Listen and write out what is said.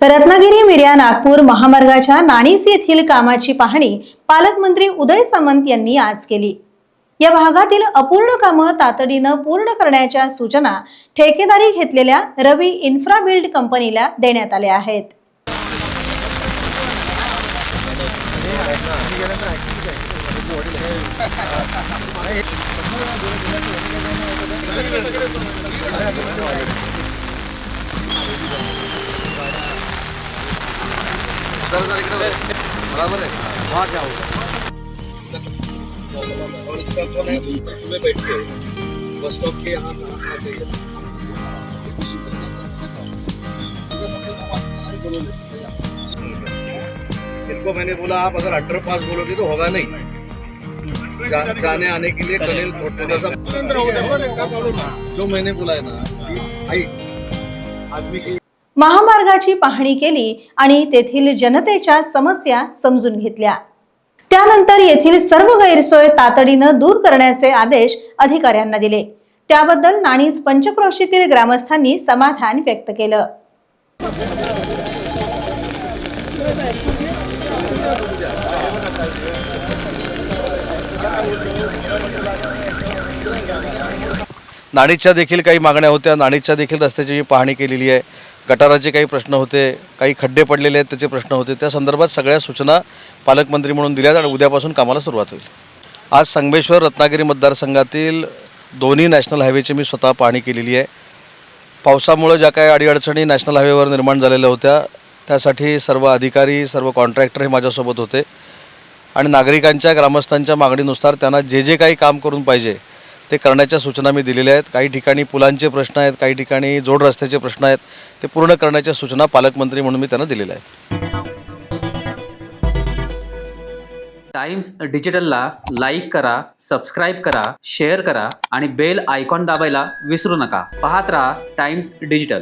रत्नागिरी मिर्या नागपूर महामार्गाच्या नाणीस येथील कामाची पाहणी पालकमंत्री उदय सामंत यांनी आज केली। या भागातील अपूर्ण कामे तातडीने पूर्ण करण्याच्या सूचना ठेकेदारी घेतलेल्या रवी इन्फ्रा बिल्ड कंपनीला देण्यात आल्या आहेत। बराबर है, वहाँ क्या होगा? और इसका कौन है? सुबह बैठ के बस स्टॉप के यहाँ इनको मैंने बोला आप अगर अल्ट्रा पास बोलोगे तो होगा नहीं। जाने आने के लिए कनेल थोड़ा सा जो मैंने बोला है ना हाइट आदमी की महामार्गाची पाहणी केली आणि तेथील जनतेच्या समस्या समजून घेतल्या। त्यानंतर येथील सर्व गैरसोय तातडीने दूर करण्याचे आदेश अधिकाऱ्यांना दिले। त्याबद्दल नाणीस पंचक्रोशीतील ग्रामस्थांनी समाधान व्यक्त केलं। नाणीच्या देखील काही मागण्या होत्या, नाणीच्या देखील रस्त्याची मी पाहणी केलेली आहे। गटाराचे काही प्रश्न होते, काही खड्डे पडलेले आहेत त्याचे प्रश्न होते, त्या संदर्भात सगळ्या सूचना पालकमंत्री म्हणून दिल्यात आणि उद्यापासून कामाला सुरुवात होईल। आज संगमेश्वर रत्नागिरी मतदारसंघातील दोन्ही नॅशनल हायवेची मी स्वतः पाहणी केलेली आहे। पावसामुळे ज्या काही अडीअडचणी नॅशनल हायवेवर निर्माण झालेल्या होत्या त्यासाठी सर्व अधिकारी सर्व कॉन्ट्रॅक्टर हे माझ्यासोबत होते आणि नागरिकांच्या ग्रामस्थांच्या मागणीनुसार त्यांना जे जे काही काम करून पाहिजे ते करण्याच्या सूचना मी दिलेल्या आहेत। काही ठिकाणी पुलांचे प्रश्न आहेत, काही ठिकाणी जोड रस्त्याचे प्रश्न आहेत, ते पूर्ण करण्याच्या सूचना पालकमंत्री म्हणून मी त्यांना दिलेल्या आहेत। टाइम्स डिजिटलला लाईक करा, सबस्क्राईब करा, शेअर करा आणि बेल आयकॉन दाबायला विसरू नका। पाहत रहा टाइम्स डिजिटल।